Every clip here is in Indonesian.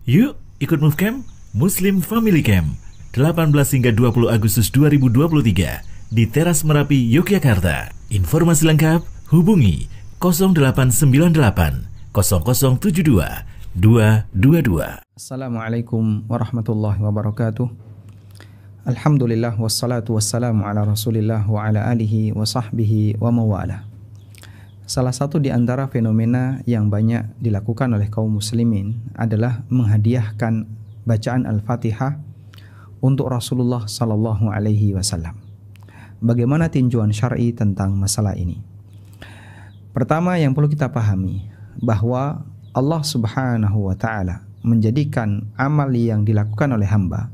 Yuk ikut Move Camp Muslim Family Camp 18 hingga 20 Agustus 2023 di Teras Merapi, Yogyakarta. Informasi lengkap hubungi 0898 0072 222. Assalamualaikum warahmatullahi wabarakatuh. Alhamdulillah wassalatu wassalamu ala Rasulillah wa ala alihi wa sahbihi wa mawala. Salah satu di antara fenomena yang banyak dilakukan oleh kaum muslimin adalah menghadiahkan bacaan Al-Fatihah untuk Rasulullah sallallahu alaihi wasallam. Bagaimana tinjauan syar'i tentang masalah ini? Pertama yang perlu kita pahami bahwa Allah Subhanahu wa taala menjadikan amal yang dilakukan oleh hamba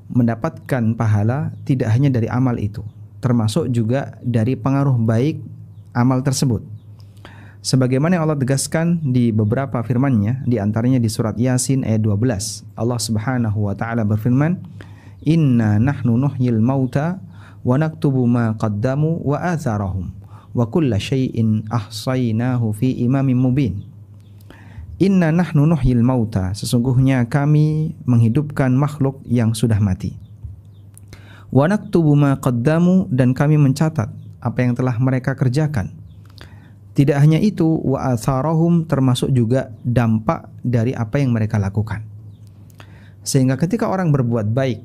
mendapatkan pahala tidak hanya dari amal itu, termasuk juga dari pengaruh baik amal tersebut. Sebagaimana yang Allah tegaskan di beberapa firman-Nya, di antaranya di surat Yasin ayat 12. Allah Subhanahu wa taala berfirman, "Inna nahnu nuhyil mauta wa naktubu ma qaddamu wa atharahum wa kulla syai'in ahsaynahu fi imamin mubin." Inna nahnu nuhyil mauta, sesungguhnya kami menghidupkan makhluk yang sudah mati. Wa naktubu ma qaddamu, dan kami mencatat apa yang telah mereka kerjakan. Tidak hanya itu, wa atharahum, termasuk juga dampak dari apa yang mereka lakukan. Sehingga ketika orang berbuat baik,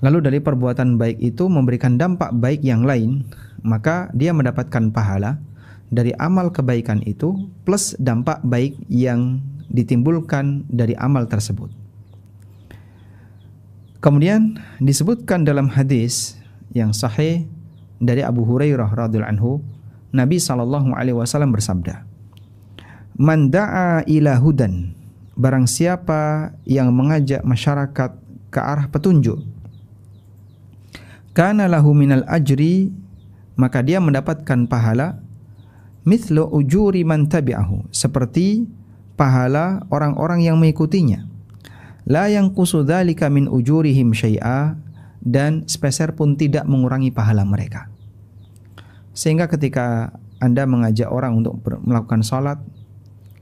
lalu dari perbuatan baik itu memberikan dampak baik yang lain, maka dia mendapatkan pahala dari amal kebaikan itu plus dampak baik yang ditimbulkan dari amal tersebut. Kemudian disebutkan dalam hadis yang sahih dari Abu Hurairah radhiyallahu anhu, Nabi sallallahu alaihi wasallam bersabda, "Man da'a ila hudan," barang siapa yang mengajak masyarakat ke arah petunjuk, kana lahu minal ajri, maka dia mendapatkan pahala mithlu ujuri man tabi'ahu, seperti pahala orang-orang yang mengikutinya. La yanqusu dzalika min ujurihim syai'a, dan sepeser pun tidak mengurangi pahala mereka. Sehingga ketika Anda mengajak orang untuk melakukan salat,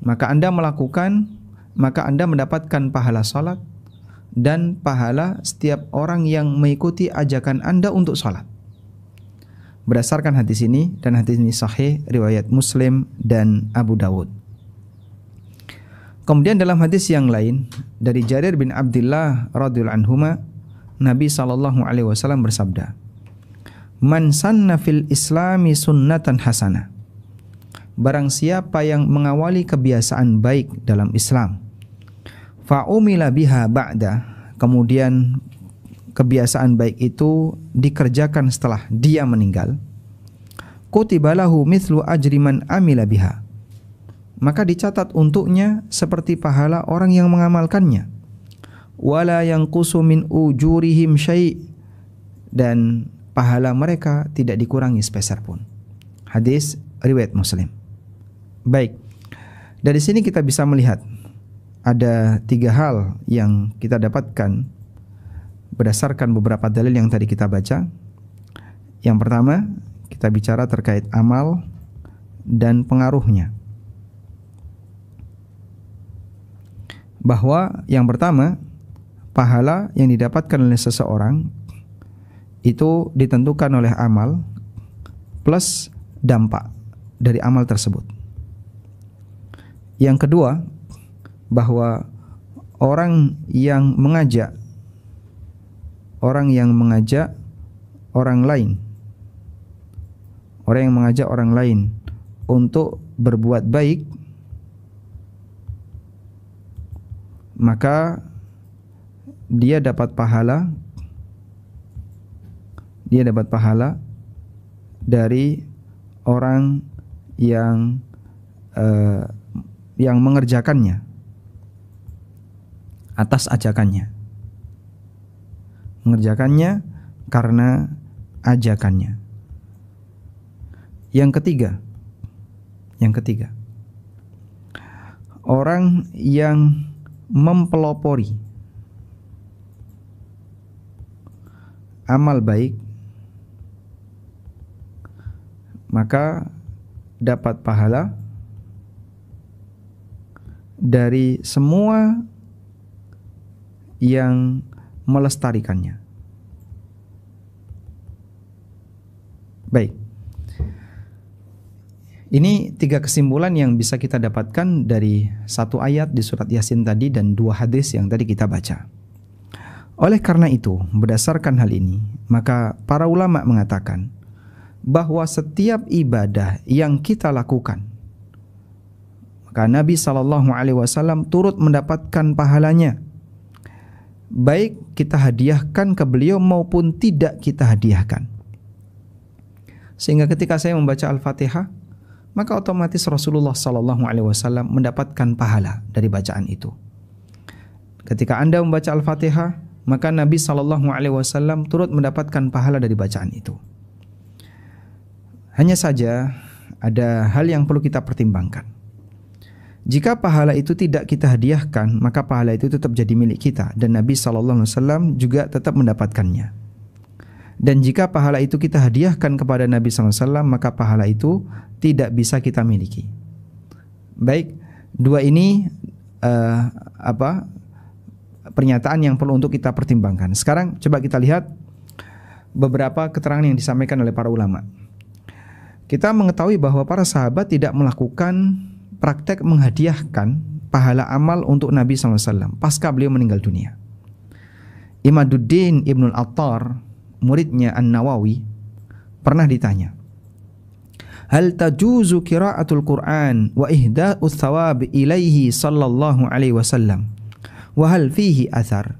maka Anda mendapatkan pahala salat dan pahala setiap orang yang mengikuti ajakan Anda untuk salat. Berdasarkan hadis ini, dan hadis ini sahih riwayat Muslim dan Abu Dawud. Kemudian dalam hadis yang lain dari Jarir bin Abdullah radhiyallahu anhuma, Nabi sallallahu alaihi wasallam bersabda, "Man sanna fil islami sunnatan hasanah." Barang siapa yang mengawali kebiasaan baik dalam Islam, fa umila biha ba'da, kemudian kebiasaan baik itu dikerjakan setelah dia meninggal, kutiba lahu mithlu ajri man amila biha, maka dicatat untuknya seperti pahala orang yang mengamalkannya. Wala yanqusu min ujurihim syai', dan pahala mereka tidak dikurangi sepeser pun. Hadis riwayat Muslim. Baik, dari sini kita bisa melihat ada 3 hal yang kita dapatkan berdasarkan beberapa dalil yang tadi kita baca. Yang pertama, kita bicara terkait amal dan pengaruhnya. Bahwa yang pertama, pahala yang didapatkan oleh seseorang itu ditentukan oleh amal plus dampak dari amal tersebut. Yang kedua, bahwa orang yang mengajak orang lain untuk berbuat baik, maka dia dapat pahala dari orang yang mengerjakannya atas ajakannya, mengerjakannya karena ajakannya. Yang ketiga, orang yang mempelopori amal baik, maka dapat pahala dari semua yang melestarikannya. Baik. Ini 3 kesimpulan yang bisa kita dapatkan dari 1 ayat di surat Yasin tadi dan 2 hadis yang tadi kita baca. Oleh karena itu, berdasarkan hal ini, maka para ulama mengatakan bahwa setiap ibadah yang kita lakukan, maka Nabi SAW turut mendapatkan pahalanya, baik kita hadiahkan ke beliau maupun tidak kita hadiahkan. Sehingga ketika saya membaca Al-Fatihah, maka otomatis Rasulullah SAW mendapatkan pahala dari bacaan itu. Ketika Anda membaca Al-Fatihah, maka Nabi SAW turut mendapatkan pahala dari bacaan itu. Hanya saja ada hal yang perlu kita pertimbangkan. Jika pahala itu tidak kita hadiahkan, maka pahala itu tetap jadi milik kita dan Nabi SAW juga tetap mendapatkannya. Dan jika pahala itu kita hadiahkan kepada Nabi SAW, maka pahala itu tidak bisa kita miliki. Baik, 2 ini pernyataan yang perlu untuk kita pertimbangkan. Sekarang coba kita lihat beberapa keterangan yang disampaikan oleh para ulama. Kita mengetahui bahwa para sahabat tidak melakukan praktek menghadiahkan pahala amal untuk Nabi SAW pasca beliau meninggal dunia. Imaduddin Ibnul Attar, muridnya An-Nawawi, pernah ditanya, hal tajuzu qira'atul Qur'an wa ihda'u thawab ilaihi sallallahu alaihi wasallam wa hal fihi athar?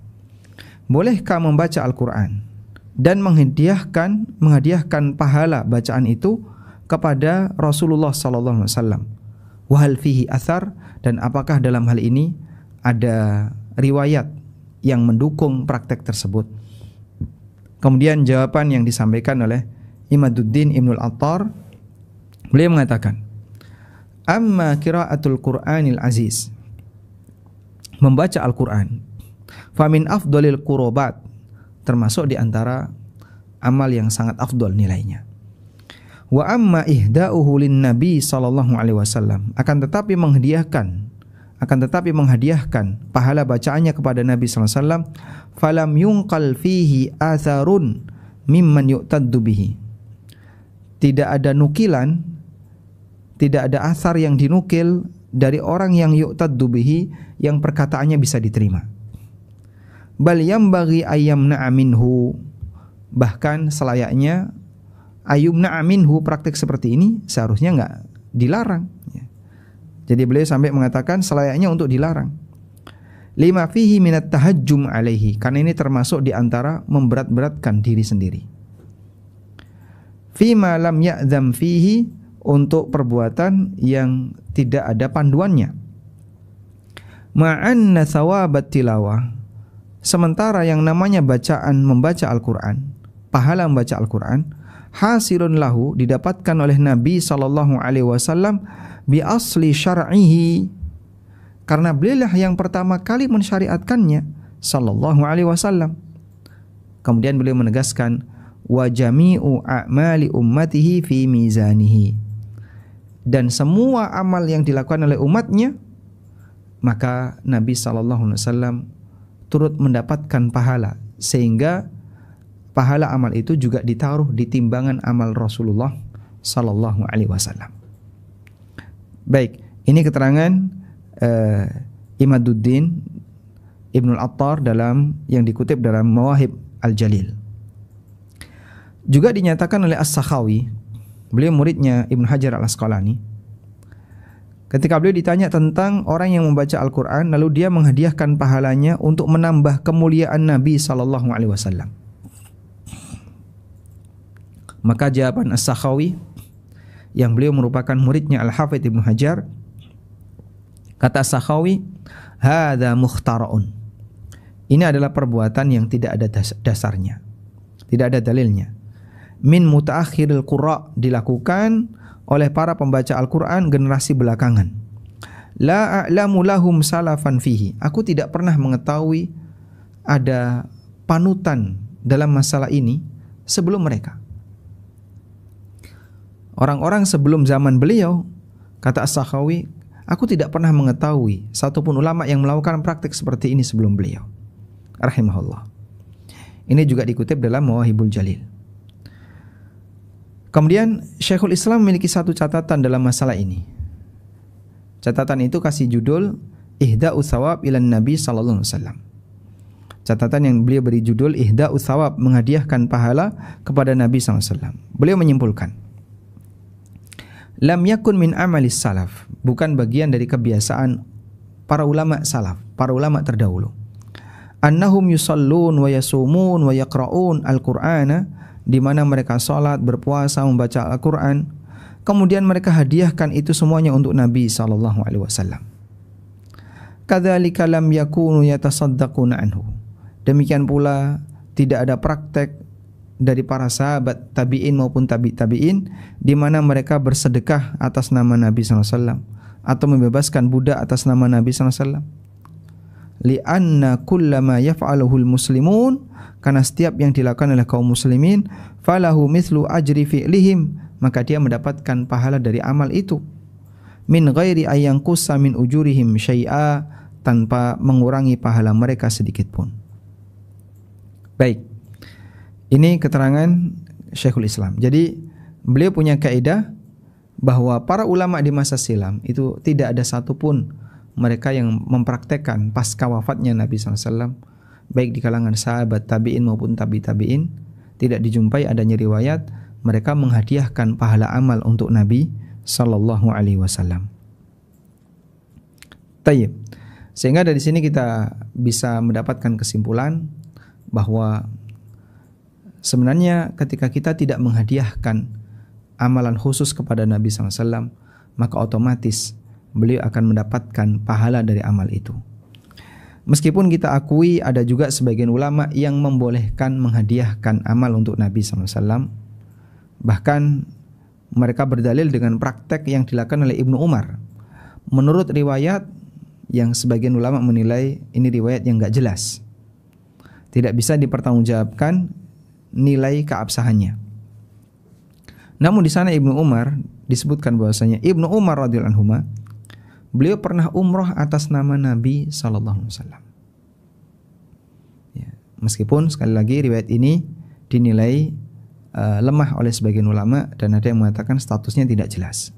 Bolehkah membaca Al-Quran dan menghadiahkan pahala bacaan itu kepada Rasulullah sallallahu alaihi wasallam? Wa hal fihi athar, dan apakah dalam hal ini ada riwayat yang mendukung praktek tersebut? Kemudian jawaban yang disampaikan oleh Imaduddin Ibnul Attar, beliau mengatakan, amma qiraatul Qur'anil aziz, membaca Al-Quran, famin afdolil qurobat, termasuk di antara amal yang sangat afdol nilainya. Wa amma ihda'uhu lin nabi sallallahu alaihi wasallam, akan tetapi menghadiahkan pahala bacaannya kepada Nabi sallallahu alaihi wasallam, falam yunqal fihi atharun mimman yu'taddu bihi, tidak ada nukilan, tidak ada asar yang dinukil dari orang yang yu'taddu bihi, yang perkataannya bisa diterima. Bal yambaghi ayyamna'a minhu, bahkan selayaknya ayyumna'a minhu, praktek seperti ini seharusnya enggak dilarang. Jadi beliau sampai mengatakan selayaknya untuk dilarang. Lima fihi minat tahajjum alaihi, karena ini termasuk di antara memberat-beratkan diri sendiri. Fima lam ya'zam fihi, untuk perbuatan yang tidak ada panduannya. Ma'anna thawabat tilawah, sementara yang namanya membaca Al-Quran, pahala membaca Al-Quran, hasilun lahu, didapatkan oleh Nabi sallallahu alaihi wasallam bi asli syar'ihi, karena beliau yang pertama kali mensyariatkannya sallallahu alaihi wasallam. Kemudian beliau menegaskan wa jami'u a'mali ummatihi fi mizanihi, dan semua amal yang dilakukan oleh umatnya, maka Nabi sallallahu alaihi wasallam turut mendapatkan pahala, sehingga pahala amal itu juga ditaruh di timbangan amal Rasulullah sallallahu alaihi wasallam. Baik, ini keterangan Imaduddin Ibnul Attar yang dikutip dalam Mawahib Al-Jalil. Juga dinyatakan oleh As-Sakhawi, beliau muridnya Ibnu Hajar Al-Asqalani, ketika beliau ditanya tentang orang yang membaca Al-Quran lalu dia menghadiahkan pahalanya untuk menambah kemuliaan Nabi sallallahu alaihi wasallam. Maka jawaban As-Sakhawi, yang beliau merupakan muridnya Al-Hafidz Ibnu Hajar, kata As-Sakhawi, hadza mukhtara'un, ini adalah perbuatan yang tidak ada dasarnya, tidak ada dalilnya. Min mutaakhiril qurra, dilakukan oleh para pembaca Al-Quran generasi belakangan. La a'lamu lahum salafan fihi, aku tidak pernah mengetahui ada panutan dalam masalah ini sebelum mereka. Orang-orang sebelum zaman beliau, kata As-Sakhawi, aku tidak pernah mengetahui satupun ulama yang melakukan praktik seperti ini sebelum beliau. rahimahullah. Ini juga dikutip dalam Mawahibul Jalil. Kemudian Syekhul Islam memiliki satu catatan dalam masalah ini. Catatan itu kasih judul Ihda'u Thawab ilan Nabi sallallahu alaihi wasallam. Catatan yang beliau beri judul Ihda'u Thawab, menghadiahkan pahala kepada Nabi sallallahu alaihi wasallam. Beliau menyimpulkan, lam yakun min amalis salaf, bukan bagian dari kebiasaan para ulama salaf, para ulama terdahulu. Annahum yusallun wa yasumun wa yaqra'un al-Qur'ana, di mana mereka salat, berpuasa, membaca Al-Qur'an, kemudian mereka hadiahkan itu semuanya untuk Nabi sallallahu alaihi wasallam. Kadzalika lam yakunu yatasaddaquna anhu. Demikian pula tidak ada praktek dari para sahabat tabi'in maupun tabi'in di mana mereka bersedekah atas nama Nabi sallallahu alaihi wasallam atau membebaskan budak atas nama Nabi sallallahu alaihi wasallam. Li'anna kullama yaf'aluhul muslimun, karena setiap yang dilakukan oleh kaum muslimin, falahu mithlu ajri fi'lihim, maka dia mendapatkan pahala dari amal itu, min ghairi ayyanqussa min ujurihim syai'a, tanpa mengurangi pahala mereka sedikit pun. Baik, ini keterangan Syekhul Islam. Jadi beliau punya kaidah bahwa para ulama di masa silam itu tidak ada satupun mereka yang mempraktekkan pasca wafatnya Nabi SAW, baik di kalangan sahabat tabi'in maupun tabi'in, tidak dijumpai adanya riwayat mereka menghadiahkan pahala amal untuk Nabi Sallallahu Alaihi Wasallam. Tayyib. Sehingga dari sini kita bisa mendapatkan kesimpulan bahwa sebenarnya ketika kita tidak menghadiahkan amalan khusus kepada Nabi SAW, maka otomatis beliau akan mendapatkan pahala dari amal itu. Meskipun kita akui ada juga sebagian ulama yang membolehkan menghadiahkan amal untuk Nabi SAW. Bahkan mereka berdalil dengan praktek yang dilakukan oleh Ibnu Umar. Menurut riwayat yang sebagian ulama menilai ini riwayat yang gak jelas, tidak bisa dipertanggungjawabkan nilai keabsahannya. Namun di sana Ibnu Umar disebutkan bahwasanya Ibnu Umar radhiyallahu anhu beliau pernah umroh atas nama Nabi sallallahu alaihi wasallam. Ya, meskipun sekali lagi riwayat ini dinilai lemah oleh sebagian ulama dan ada yang mengatakan statusnya tidak jelas.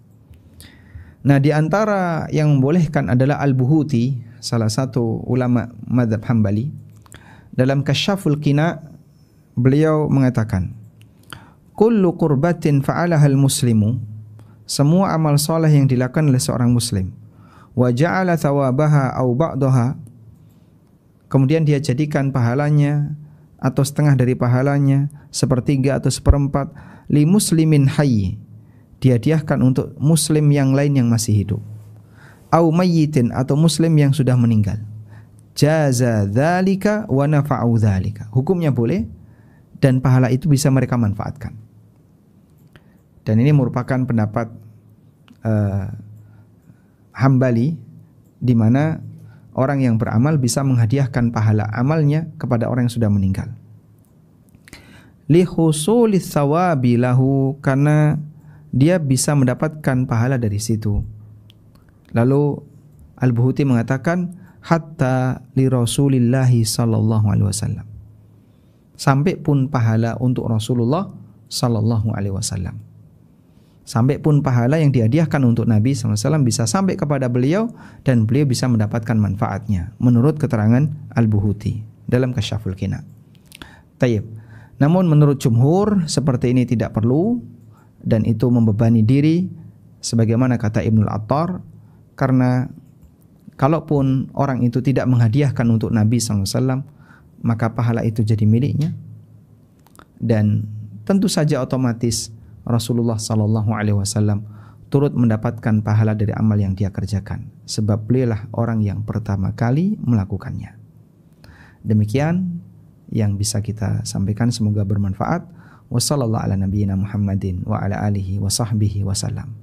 Nah, di antara yang membolehkan adalah Al-Buhuti, salah satu ulama mazhab Hambali. Dalam Kasyaful Qina beliau mengatakan, kullu qurbatin fa'alahal muslimu, semua amal soleh yang dilakukan oleh seorang muslim, wa ja'ala thawabaha aw ba'daha, kemudian dia jadikan pahalanya atau setengah dari pahalanya, sepertiga atau seperempat, li muslimin hayy, dihadiahkan untuk muslim yang lain yang masih hidup, au mayyitin, atau muslim yang sudah meninggal, jaza dzalika wa nafa'u dzalika, hukumnya boleh dan pahala itu bisa mereka manfaatkan. Dan ini merupakan pendapat Hambali, di mana orang yang beramal bisa menghadiahkan pahala amalnya kepada orang yang sudah meninggal. Li husulis tsawabi lahu, karena dia bisa mendapatkan pahala dari situ. Lalu Al-Buhuti mengatakan hatta li Rasulillahi sallallahu alaihi wasallam, sampai pun pahala untuk Rasulullah sallallahu alaihi wasallam. Sampai pun pahala yang dihadiahkan untuk Nabi SAW bisa sampai kepada beliau dan beliau bisa mendapatkan manfaatnya, menurut keterangan Al-Buhuti dalam Kasyaful Qina. Tayyib. Namun menurut jumhur seperti ini tidak perlu dan itu membebani diri, sebagaimana kata Ibnul Attar, karena kalaupun orang itu tidak menghadiahkan untuk Nabi SAW, maka pahala itu jadi miliknya, dan tentu saja otomatis Rasulullah sallallahu alaihi wasallam turut mendapatkan pahala dari amal yang dia kerjakan, sebab beliaulah orang yang pertama kali melakukannya. Demikian yang bisa kita sampaikan, semoga bermanfaat. Wassallallahu ala nabiyyina Muhammadin wa ala alihi wa sahbihi wasallam.